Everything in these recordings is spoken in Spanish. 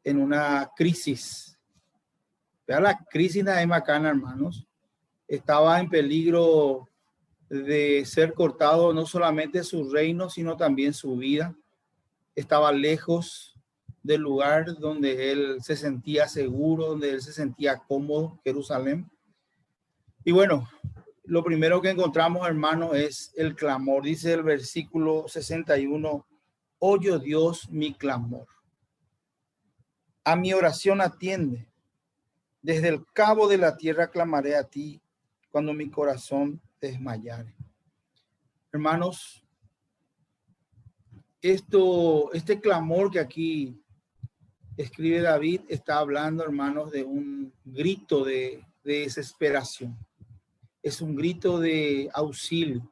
en una crisis. Vea la crisis de Macana, hermanos. Estaba en peligro de ser cortado no solamente su reino, sino también su vida. Estaba lejos del lugar donde él se sentía seguro, donde él se sentía cómodo, Jerusalén. Y bueno, lo primero que encontramos, hermano, es el clamor. Dice el versículo 61, oye Dios mi clamor. A mi oración atiende. Desde el cabo de la tierra clamaré a ti cuando mi corazón desmayare. Hermanos, este clamor que aquí escribe David está hablando, hermanos, de un grito de desesperación. Es un grito de auxilio.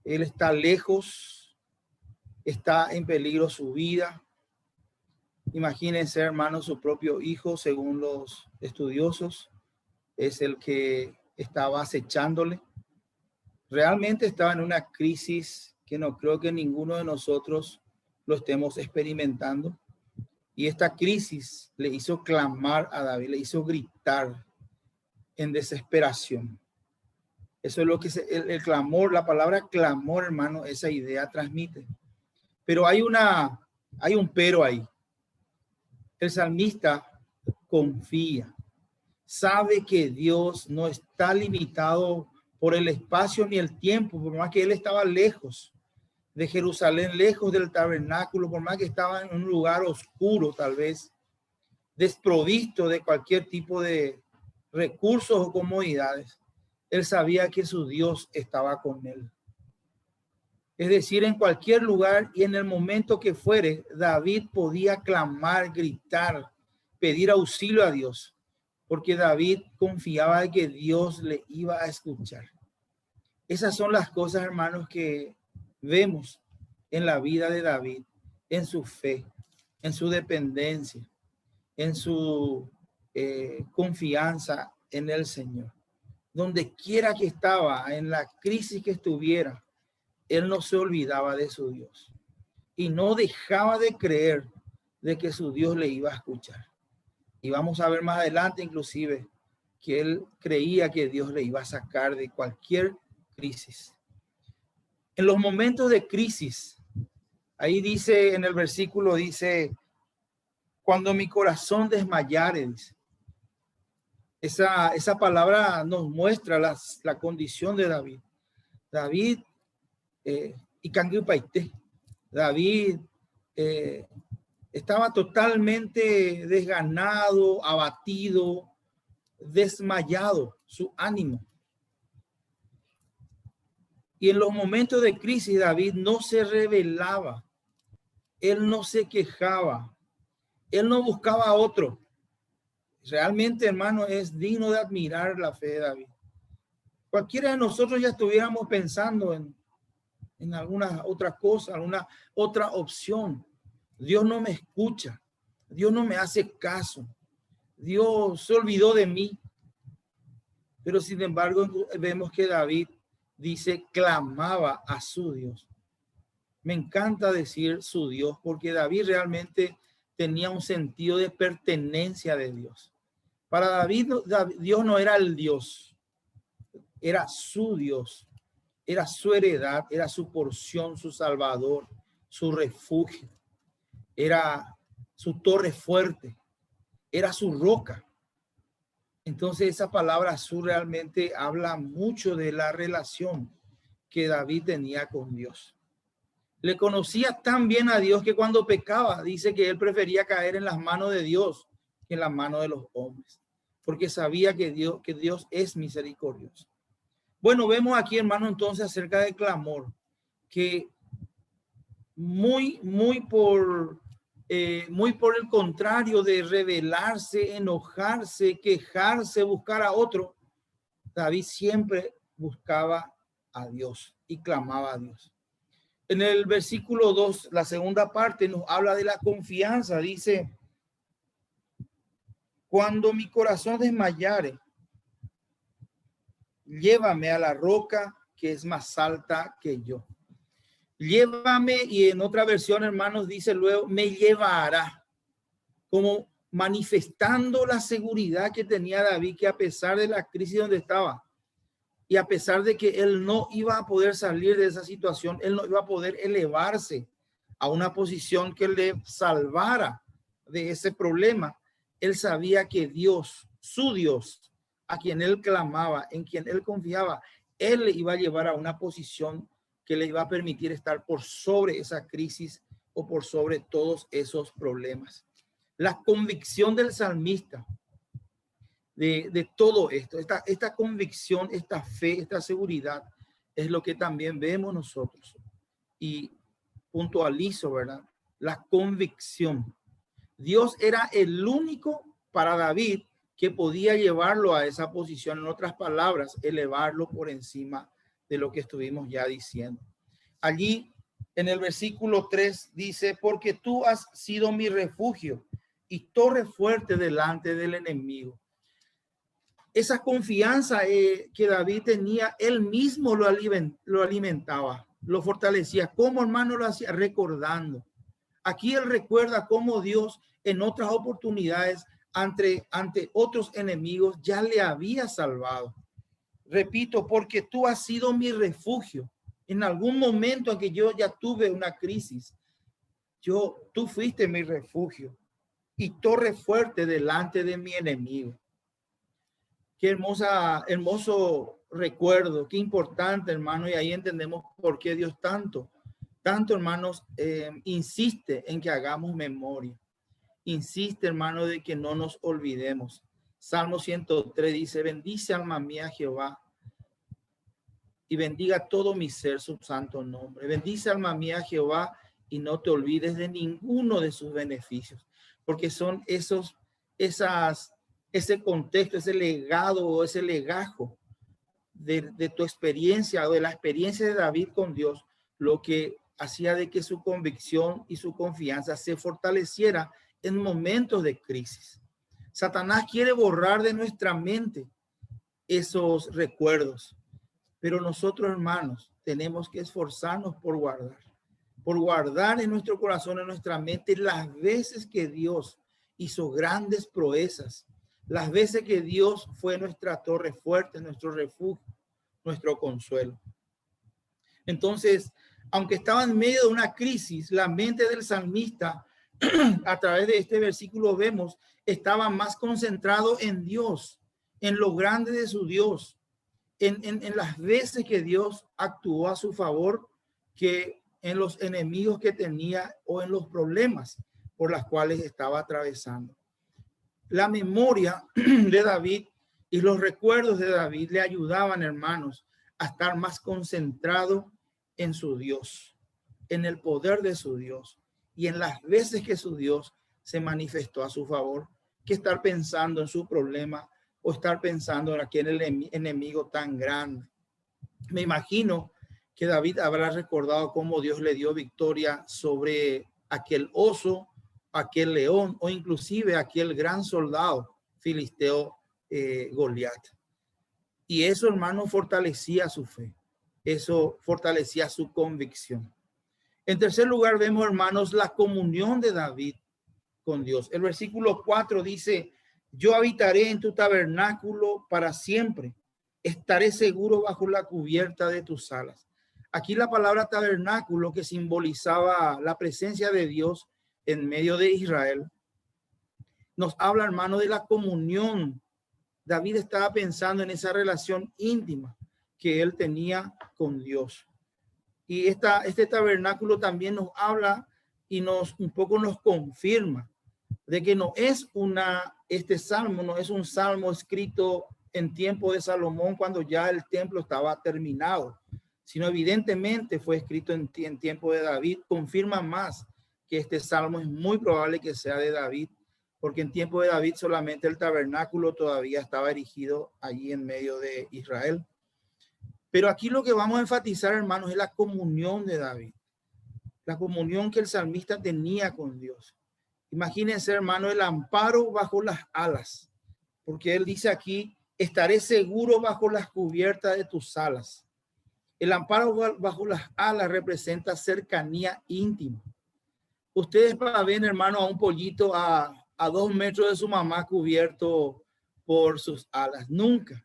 Él está lejos, está en peligro su vida. Imagínense, hermanos, su propio hijo, según los estudiosos, es el que estaba acechándole. Realmente estaba en una crisis que no creo que ninguno de nosotros lo estemos experimentando. Y esta crisis le hizo clamar a David, le hizo gritar en desesperación. Eso es lo que el clamor, la palabra clamor, hermano, esa idea transmite. Pero hay un pero ahí. El salmista confía, sabe que Dios no está limitado por el espacio ni el tiempo, por más que él estaba lejos de Jerusalén, lejos del tabernáculo, por más que estaba en un lugar oscuro, tal vez desprovisto de cualquier tipo de recursos o comodidades. Él sabía que su Dios estaba con él. Es decir, en cualquier lugar y en el momento que fuere, David podía clamar, gritar, pedir auxilio a Dios, porque David confiaba en que Dios le iba a escuchar. Esas son las cosas, hermanos, que vemos en la vida de David, en su fe, en su dependencia, en su confianza en el Señor. Donde quiera que estaba, en la crisis que estuviera, él no se olvidaba de su Dios y no dejaba de creer de que su Dios le iba a escuchar. Y vamos a ver más adelante, inclusive, que él creía que Dios le iba a sacar de cualquier crisis. En los momentos de crisis, ahí dice en el versículo, dice, cuando mi corazón desmayare, dice. Esa palabra nos muestra la condición de David. David David estaba totalmente desganado, abatido, desmayado, su ánimo. Y en los momentos de crisis, David no se rebelaba, él no se quejaba, él no buscaba a otro. Realmente, hermano, es digno de admirar la fe de David. Cualquiera de nosotros ya estuviéramos pensando en alguna otra cosa, alguna otra opción. Dios no me escucha, Dios no me hace caso, Dios se olvidó de mí. Pero sin embargo, vemos que David dice, clamaba a su Dios. Me encanta decir su Dios, porque David realmente tenía un sentido de pertenencia de Dios. Para David, Dios no era el Dios, era su Dios, era su heredad, era su porción, su salvador, su refugio, era su torre fuerte, era su roca. Entonces esa palabra su realmente habla mucho de la relación que David tenía con Dios. Le conocía tan bien a Dios que cuando pecaba, dice que él prefería caer en las manos de Dios que en las manos de los hombres, porque sabía que Dios es misericordioso. Bueno, vemos aquí, hermano, entonces acerca del clamor, que muy por el contrario de rebelarse, enojarse, quejarse, buscar a otro, David siempre buscaba a Dios y clamaba a Dios. En el versículo 2, la segunda parte nos habla de la confianza. Dice, cuando mi corazón desmayare, llévame a la roca que es más alta que yo. Llévame, y en otra versión, hermanos, dice luego, me llevará. como manifestando la seguridad que tenía David, que a pesar de la crisis donde estaba, y a pesar de que él no iba a poder salir de esa situación, él no iba a poder elevarse a una posición que le salvara de ese problema, él sabía que Dios, su Dios, a quien él clamaba, en quien él confiaba, él le iba a llevar a una posición que le iba a permitir estar por sobre esa crisis o por sobre todos esos problemas. La convicción del salmista de todo esto, esta convicción, esta fe, esta seguridad, es lo que también vemos nosotros. Y puntualizo, ¿verdad? La convicción. Dios era el único para David que podía llevarlo a esa posición. En otras palabras, elevarlo por encima de lo que estuvimos ya diciendo. Allí en el versículo 3 dice, porque tú has sido mi refugio y torre fuerte delante del enemigo. Esa confianza que David tenía, él mismo lo alimentaba, lo fortalecía. ¿Cómo, hermano, lo hacía? Recordando. Aquí él recuerda cómo Dios en otras oportunidades ante otros enemigos ya le había salvado. Repito, porque tú has sido mi refugio. En algún momento en que yo ya tuve una crisis, tú fuiste mi refugio y torre fuerte delante de mi enemigo. Qué hermoso recuerdo, qué importante, hermano, y ahí entendemos por qué Dios tanto, hermanos, insiste en que hagamos memoria. Insiste, hermano, de que no nos olvidemos. Salmo 103 dice, bendice alma mía Jehová y bendiga todo mi ser su santo nombre. Bendice alma mía Jehová y no te olvides de ninguno de sus beneficios, porque son ese contexto, ese legado o ese legajo de tu experiencia o de la experiencia de David con Dios, lo que hacía de que su convicción y su confianza se fortaleciera en momentos de crisis. Satanás quiere borrar de nuestra mente esos recuerdos, pero nosotros, hermanos, tenemos que esforzarnos por guardar en nuestro corazón, en nuestra mente, las veces que Dios hizo grandes proezas, las veces que Dios fue nuestra torre fuerte, nuestro refugio, nuestro consuelo. Entonces, aunque estaba en medio de una crisis, la mente del salmista, a través de este versículo vemos, estaba más concentrado en Dios, en lo grande de su Dios, en las veces que Dios actuó a su favor, que en los enemigos que tenía o en los problemas por los cuales estaba atravesando. La memoria de David y los recuerdos de David le ayudaban, hermanos, a estar más concentrado en su Dios, en el poder de su Dios y en las veces que su Dios se manifestó a su favor, que estar pensando en su problema o estar pensando en aquel enemigo tan grande. Me imagino que David habrá recordado cómo Dios le dio victoria sobre aquel oso, aquel león o inclusive aquel gran soldado filisteo Goliat. Y eso, hermano, fortalecía su fe. Eso fortalecía su convicción. En tercer lugar, vemos, hermanos, la comunión de David con Dios. El versículo 4 dice, yo habitaré en tu tabernáculo para siempre. Estaré seguro bajo la cubierta de tus alas. Aquí la palabra tabernáculo, que simbolizaba la presencia de Dios en medio de Israel, nos habla, hermano, de la comunión. David estaba pensando en esa relación íntima que él tenía con Dios. Y este tabernáculo también nos habla y un poco nos confirma de que este salmo no es un salmo escrito en tiempo de Salomón cuando ya el templo estaba terminado, sino evidentemente fue escrito en tiempo de David. Confirma más que este salmo es muy probable que sea de David, porque en tiempo de David solamente el tabernáculo todavía estaba erigido allí en medio de Israel. Pero aquí lo que vamos a enfatizar, hermanos, es la comunión de David, la comunión que el salmista tenía con Dios. Imagínense, hermano, el amparo bajo las alas, porque él dice aquí, estaré seguro bajo las cubiertas de tus alas. El amparo bajo las alas representa cercanía íntima. Ustedes van a ver, hermano, a un pollito, a a 2 metros de su mamá cubierto por sus alas. Nunca.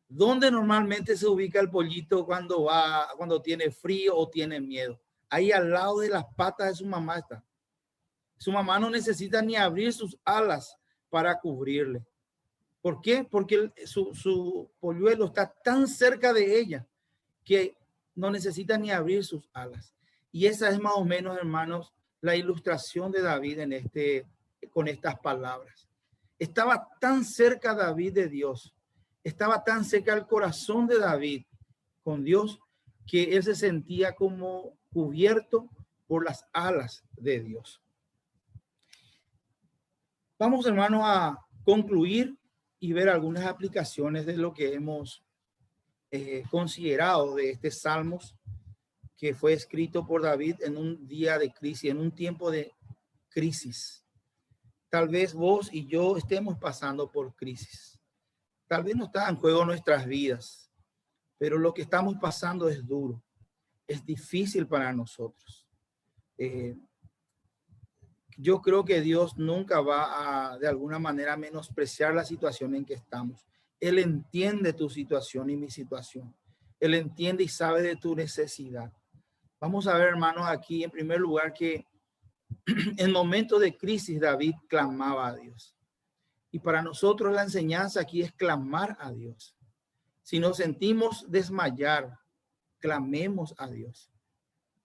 ¿Dónde normalmente se ubica el pollito cuando tiene frío o tiene miedo? Ahí al lado de las patas de su mamá está. Su mamá no necesita ni abrir sus alas para cubrirle. ¿Por qué? Porque su polluelo está tan cerca de ella que no necesita ni abrir sus alas. Y esa es más o menos, hermanos, la ilustración de David con estas palabras. Estaba tan cerca David de Dios, estaba tan cerca el corazón de David con Dios, que él se sentía como cubierto por las alas de Dios. Vamos, hermanos, a concluir y ver algunas aplicaciones de lo que hemos considerado de este Salmos, que fue escrito por David en un día de crisis, en un tiempo de crisis. Tal vez vos y yo estemos pasando por crisis. Tal vez no está en juego nuestras vidas, pero lo que estamos pasando es duro, es difícil para nosotros. Yo creo que Dios nunca va a, de alguna manera, menospreciar la situación en que estamos. Él entiende tu situación y mi situación. Él entiende y sabe de tu necesidad. Vamos a ver, hermanos, aquí en primer lugar que en momentos de crisis David clamaba a Dios. Y para nosotros la enseñanza aquí es clamar a Dios. Si nos sentimos desmayar, clamemos a Dios.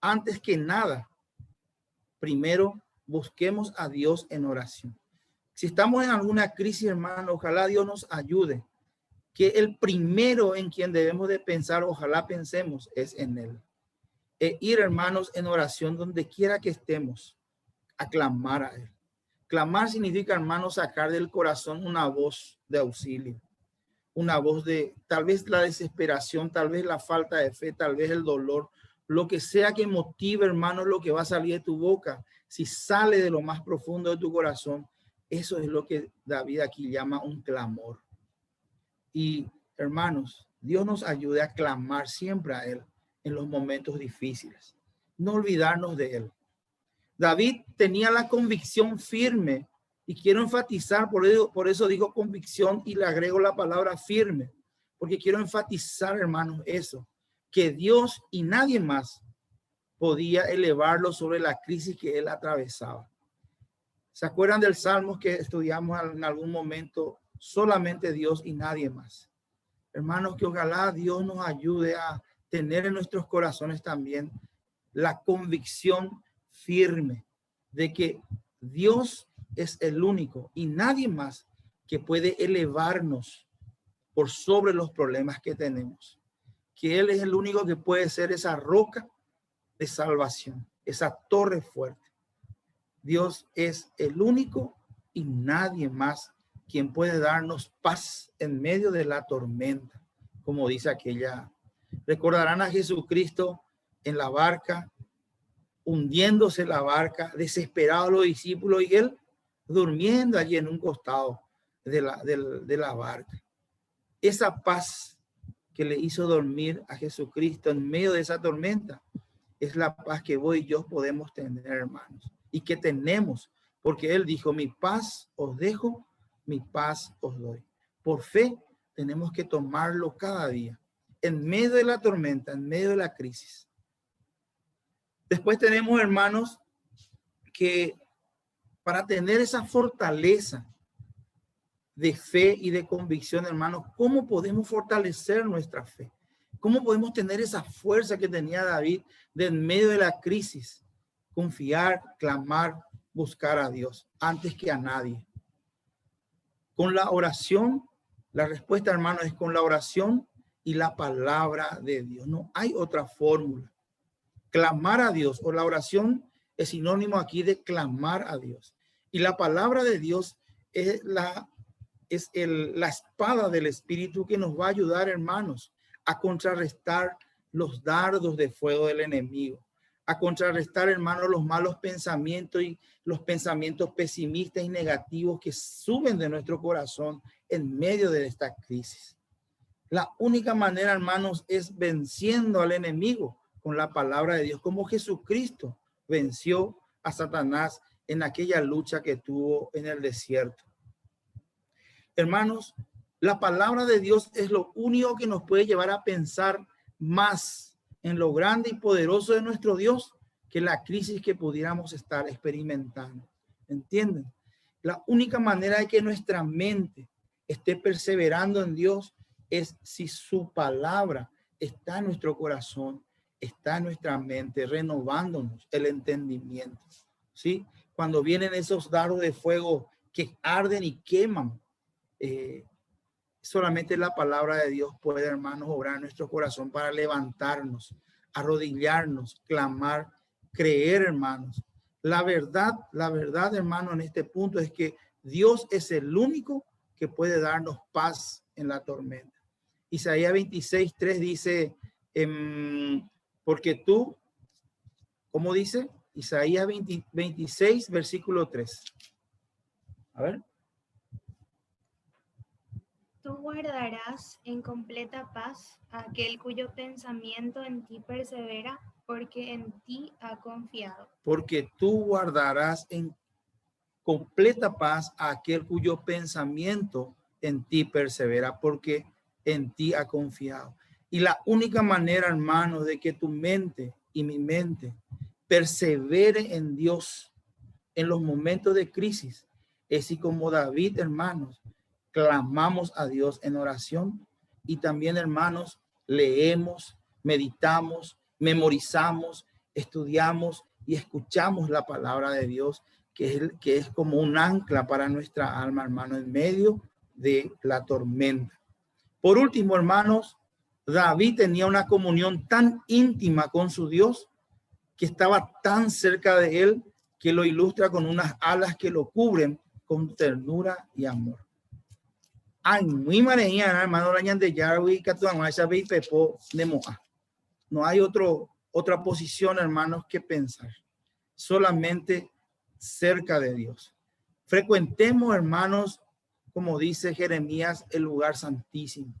Antes que nada, primero busquemos a Dios en oración. Si estamos en alguna crisis, hermano, ojalá Dios nos ayude. Que el primero en quien debemos de pensar, ojalá pensemos, es en Él. Ir, hermanos, en oración donde quiera que estemos, a clamar a Él. Clamar significa, hermanos, sacar del corazón una voz de auxilio. Una voz de tal vez la desesperación, tal vez la falta de fe, tal vez el dolor. Lo que sea que motive, hermanos, lo que va a salir de tu boca. Si sale de lo más profundo de tu corazón, eso es lo que David aquí llama un clamor. Y, hermanos, Dios nos ayude a clamar siempre a Él en los momentos difíciles. No olvidarnos de Él. David tenía la convicción firme, y quiero enfatizar, por eso digo convicción y le agrego la palabra firme, porque quiero enfatizar, hermanos, eso, que Dios y nadie más podía elevarlo sobre la crisis que él atravesaba. ¿Se acuerdan del Salmos que estudiamos en algún momento? Solamente Dios y nadie más. Hermanos, que ojalá Dios nos ayude a tener en nuestros corazones también la convicción firme de que Dios es el único y nadie más que puede elevarnos por sobre los problemas que tenemos. Que Él es el único que puede ser esa roca de salvación, esa torre fuerte. Dios es el único y nadie más quien puede darnos paz en medio de la tormenta, como dice aquella. Recordarán a Jesucristo en la barca, hundiéndose la barca, desesperados los discípulos y Él durmiendo allí en un costado de la barca. Esa paz que le hizo dormir a Jesucristo en medio de esa tormenta es la paz que vos y yo podemos tener, hermanos, y que tenemos, porque Él dijo, mi paz os dejo, mi paz os doy. Por fe tenemos que tomarlo cada día, en medio de la tormenta, en medio de la crisis. Después tenemos, hermanos, que para tener esa fortaleza de fe y de convicción, hermanos, ¿cómo podemos fortalecer nuestra fe? ¿Cómo podemos tener esa fuerza que tenía David de en medio de la crisis? Confiar, clamar, buscar a Dios antes que a nadie. Con la oración, la respuesta, hermanos, es con la oración y la palabra de Dios. No hay otra fórmula. Clamar a Dios o la oración es sinónimo aquí de clamar a Dios. Y la palabra de Dios es la espada del Espíritu que nos va a ayudar, hermanos, a contrarrestar los dardos de fuego del enemigo, a contrarrestar, hermanos, los malos pensamientos y los pensamientos pesimistas y negativos que suben de nuestro corazón en medio de esta crisis. La única manera, hermanos, es venciendo al enemigo con la palabra de Dios, como Jesucristo venció a Satanás en aquella lucha que tuvo en el desierto. Hermanos, la palabra de Dios es lo único que nos puede llevar a pensar más en lo grande y poderoso de nuestro Dios que la crisis que pudiéramos estar experimentando. ¿Entienden? La única manera de que nuestra mente esté perseverando en Dios es si su palabra está en nuestro corazón, está en nuestra mente, renovándonos el entendimiento. ¿Sí? Cuando vienen esos dardos de fuego que arden y queman, solamente la palabra de Dios puede, hermanos, obrar en nuestro corazón para levantarnos, arrodillarnos, clamar, creer, hermanos. La verdad, hermano, en este punto es que Dios es el único que puede darnos paz en la tormenta. Isaías 26:3 dice, porque tú, ¿cómo dice? Isaías 26, versículo 3. A ver. Tú guardarás en completa paz a aquel cuyo pensamiento en ti persevera, porque en ti ha confiado. Porque tú guardarás en completa paz a aquel cuyo pensamiento en ti persevera, porque en ti ha confiado. Y la única manera, hermanos, de que tu mente y mi mente persevere en Dios en los momentos de crisis es si, como David, hermanos, clamamos a Dios en oración y también, hermanos, leemos, meditamos, memorizamos, estudiamos y escuchamos la palabra de Dios, que es como un ancla para nuestra alma, hermano, en medio de la tormenta. Por último, hermanos, David tenía una comunión tan íntima con su Dios que estaba tan cerca de él que lo ilustra con unas alas que lo cubren con ternura y amor. Ay, muy mareñana, hermano, la de Yarwi, Pepo de Moa. No hay otra posición, hermanos, que pensar. Solamente cerca de Dios. Frecuentemos, hermanos, como dice Jeremías, el lugar santísimo.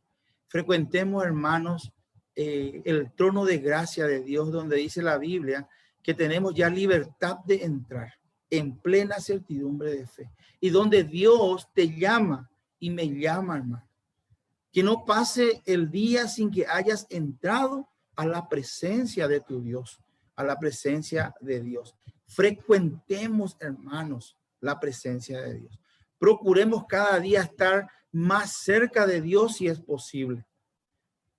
Frecuentemos, hermanos, el trono de gracia de Dios, donde dice la Biblia que tenemos ya libertad de entrar en plena certidumbre de fe. Y donde Dios te llama y me llama, hermano. Que no pase el día sin que hayas entrado a la presencia de tu Dios, a la presencia de Dios. Frecuentemos, hermanos, la presencia de Dios. Procuremos cada día estar más cerca de Dios si es posible.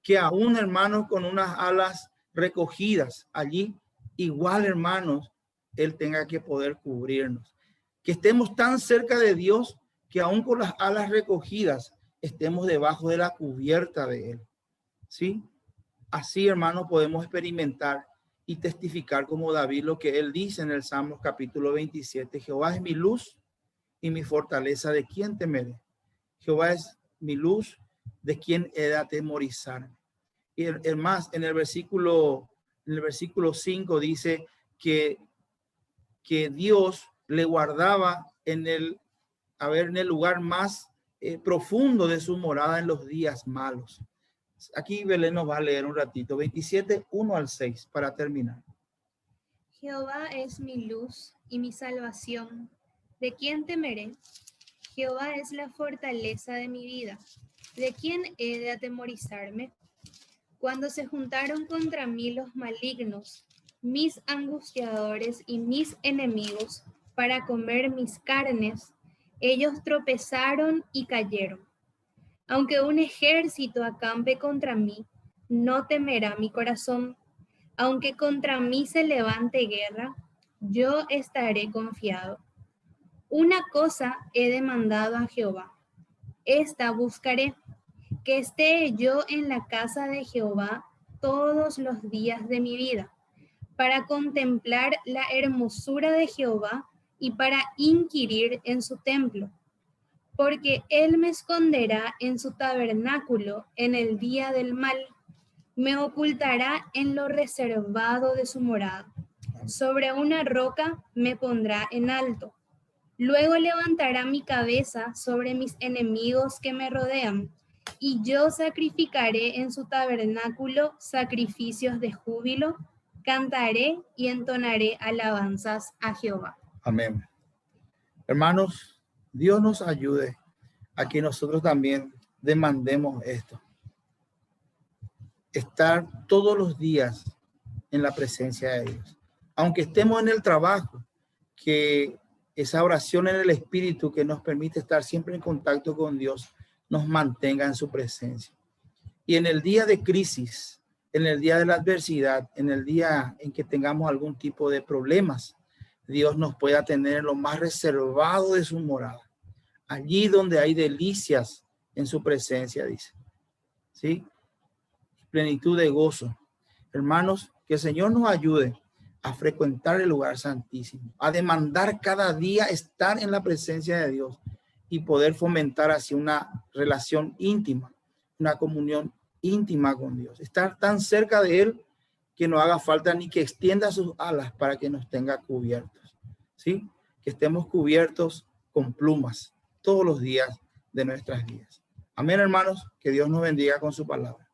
Que aún, hermanos, con unas alas recogidas allí, igual, hermanos, Él tenga que poder cubrirnos. Que estemos tan cerca de Dios que aún con las alas recogidas estemos debajo de la cubierta de Él. ¿Sí? Así, hermanos, podemos experimentar y testificar como David lo que él dice en el Salmos capítulo 27. Jehová es mi luz y mi fortaleza, ¿de quién temeré? Jehová es mi luz, ¿de quién he de atemorizarme? Y más, en el versículo 5 dice que Dios le guardaba en el lugar más profundo de su morada en los días malos. Aquí Belén nos va a leer un ratito, 27, 1 al 6, para terminar. Jehová es mi luz y mi salvación. ¿De quién temeré? Jehová es la fortaleza de mi vida. ¿De quién he de atemorizarme? Cuando se juntaron contra mí los malignos, mis angustiadores y mis enemigos, para comer mis carnes, ellos tropezaron y cayeron. Aunque un ejército acampe contra mí, no temerá mi corazón. Aunque contra mí se levante guerra, yo estaré confiado. Una cosa he demandado a Jehová, esta buscaré, que esté yo en la casa de Jehová todos los días de mi vida, para contemplar la hermosura de Jehová y para inquirir en su templo. Porque él me esconderá en su tabernáculo en el día del mal, me ocultará en lo reservado de su morada. Sobre una roca me pondrá en alto. Luego levantará mi cabeza sobre mis enemigos que me rodean, y yo sacrificaré en su tabernáculo sacrificios de júbilo, cantaré y entonaré alabanzas a Jehová. Amén. Hermanos, Dios nos ayude a que nosotros también demandemos esto. Estar todos los días en la presencia de Dios. Aunque estemos en el trabajo, que esa oración en el Espíritu que nos permite estar siempre en contacto con Dios nos mantenga en su presencia. Y en el día de crisis, en el día de la adversidad, en el día en que tengamos algún tipo de problemas, Dios nos pueda tener en lo más reservado de su morada. Allí donde hay delicias en su presencia, dice. ¿Sí? Plenitud de gozo. Hermanos, que el Señor nos ayude a frecuentar el lugar santísimo, a demandar cada día estar en la presencia de Dios y poder fomentar así una relación íntima, una comunión íntima con Dios. Estar tan cerca de Él que no haga falta ni que extienda sus alas para que nos tenga cubiertos. ¿Sí? Que estemos cubiertos con plumas todos los días de nuestras vidas. Amén, hermanos. Que Dios nos bendiga con su palabra.